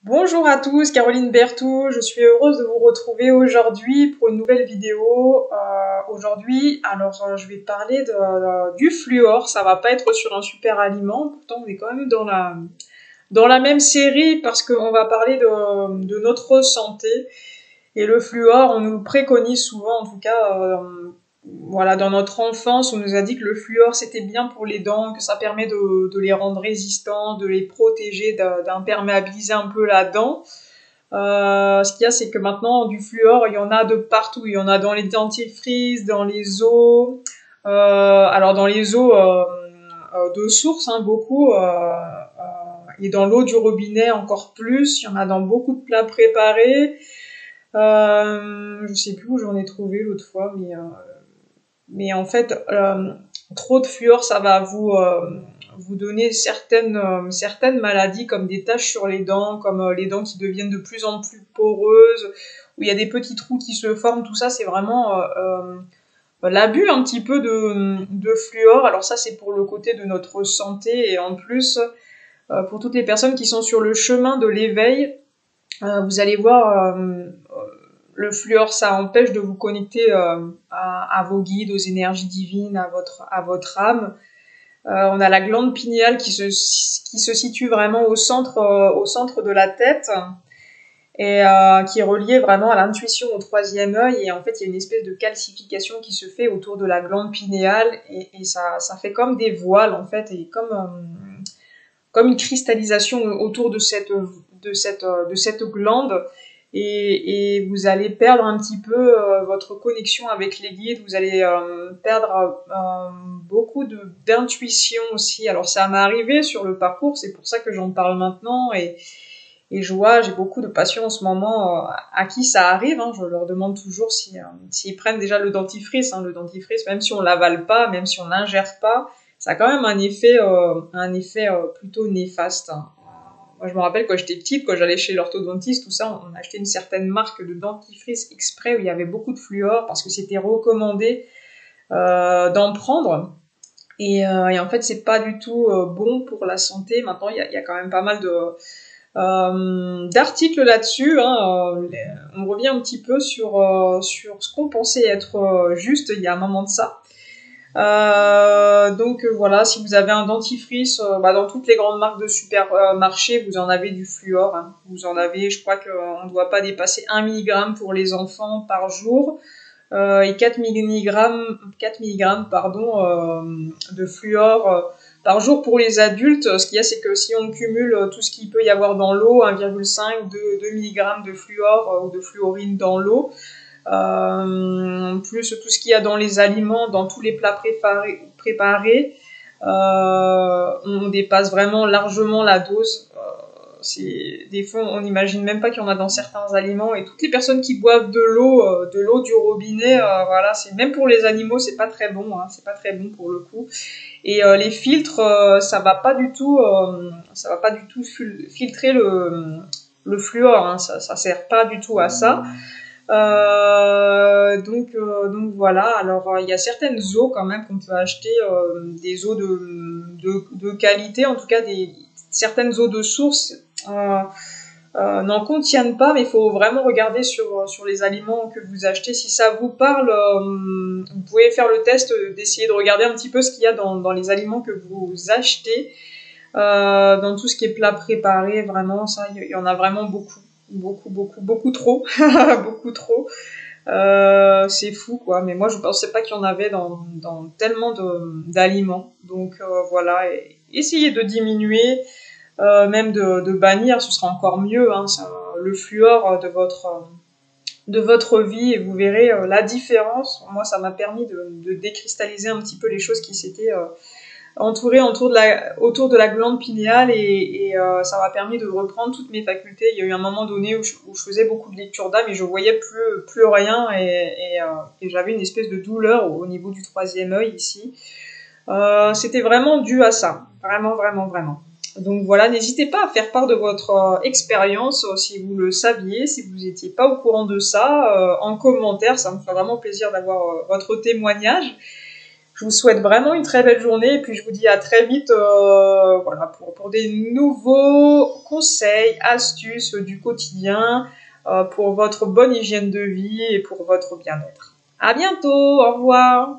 Bonjour à tous, Caroline Berthoud, je suis heureuse de vous retrouver aujourd'hui pour une nouvelle vidéo. Je vais parler du fluor. Ça va pas être sur un super aliment, pourtant on est quand même dans la même série parce qu'on va parler de notre santé. Et le fluor, on nous le préconise souvent, en tout cas, voilà, dans notre enfance, on nous a dit que le fluor c'était bien pour les dents, que ça permet de les rendre résistants, de les protéger, d'imperméabiliser un peu la dent. Ce qu'il y a, c'est que maintenant, du fluor, il y en a de partout. Il y en a dans les dentifrices, dans les eaux. Alors, dans les eaux de source, hein, beaucoup. Et dans l'eau du robinet, encore plus. Il y en a dans beaucoup de plats préparés. Je sais plus où j'en ai trouvé l'autre fois, mais en fait, trop de fluor, ça va vous donner certaines maladies comme des taches sur les dents, comme les dents qui deviennent de plus en plus poreuses, où il y a des petits trous qui se forment. Tout ça, c'est vraiment l'abus un petit peu de fluor. Alors ça, c'est pour le côté de notre santé et en plus, pour toutes les personnes qui sont sur le chemin de l'éveil, vous allez voir, le fluor, ça empêche de vous connecter à vos guides, aux énergies divines, à votre âme. On a la glande pinéale qui se situe vraiment au centre de la tête et qui est reliée vraiment à l'intuition au troisième œil. Et en fait, il y a une espèce de calcification qui se fait autour de la glande pinéale et ça fait comme des voiles en fait et comme une cristallisation autour de cette glande et vous allez perdre un petit peu votre connexion avec les guides, vous allez perdre beaucoup d'intuition aussi. Alors ça m'est arrivé sur le parcours, c'est pour ça que j'en parle maintenant et j'ai beaucoup de patients en ce moment à qui ça arrive. Hein, je leur demande toujours s'ils prennent déjà le dentifrice. Hein, le dentifrice, même si on l'avale pas, même si on l'ingère pas, ça a quand même un effet plutôt néfaste. Hein. Moi, je me rappelle quand j'étais petite, quand j'allais chez l'orthodontiste, tout ça, on achetait une certaine marque de dentifrice exprès où il y avait beaucoup de fluor parce que c'était recommandé d'en prendre. Et en fait, c'est pas du tout bon pour la santé. Maintenant, il y a quand même pas mal d'articles là-dessus. Hein. On revient un petit peu sur ce qu'on pensait être juste il y a un moment de ça. Voilà, si vous avez un dentifrice, dans toutes les grandes marques de supermarché, vous en avez du fluor. Hein. Vous en avez, je crois qu'on ne doit pas dépasser 1 mg pour les enfants par jour et 4 mg pardon, de fluor par jour pour les adultes. Ce qu'il y a, c'est que si on cumule tout ce qu'il peut y avoir dans l'eau, 1,5, 2 mg de fluor ou de fluorine dans l'eau, plus tout ce qu'il y a dans les aliments, dans tous les plats préparés, on dépasse vraiment largement la dose. Des fois, on n'imagine même pas qu'il y en a dans certains aliments. Et toutes les personnes qui boivent de l'eau du robinet, voilà, c'est même pour les animaux, c'est pas très bon, hein, c'est pas très bon pour le coup. Et les filtres, ça va pas du tout filtrer le fluor, hein, ça sert pas du tout à ça. Donc voilà, alors il y a certaines eaux quand même qu'on peut acheter, des eaux de qualité, en tout cas certaines eaux de source n'en contiennent pas, mais il faut vraiment regarder sur les aliments que vous achetez. Si ça vous parle, vous pouvez faire le test d'essayer de regarder un petit peu ce qu'il y a dans les aliments que vous achetez. Dans tout ce qui est plat préparé, vraiment, ça, il y en a vraiment beaucoup. Beaucoup trop. Beaucoup trop. C'est fou, quoi. Mais moi, je pensais pas qu'il y en avait dans tellement d'aliments. Donc, voilà. Essayez de diminuer, même de bannir, ce sera encore mieux, hein, le fluor de votre vie et vous verrez la différence. Moi, ça m'a permis de décristalliser un petit peu les choses qui s'étaient entouré autour de la glande pinéale et ça m'a permis de reprendre toutes mes facultés. Il y a eu un moment donné où je faisais beaucoup de lecture d'âme et je voyais plus rien et j'avais une espèce de douleur au niveau du troisième œil ici. C'était vraiment dû à ça. Vraiment, vraiment, vraiment. Donc voilà, n'hésitez pas à faire part de votre expérience si vous le saviez, si vous n'étiez pas au courant de ça, en commentaire. Ça me ferait vraiment plaisir d'avoir votre témoignage. Je vous souhaite vraiment une très belle journée et puis je vous dis à très vite voilà, pour des nouveaux conseils, astuces du quotidien pour votre bonne hygiène de vie et pour votre bien-être. À bientôt, au revoir.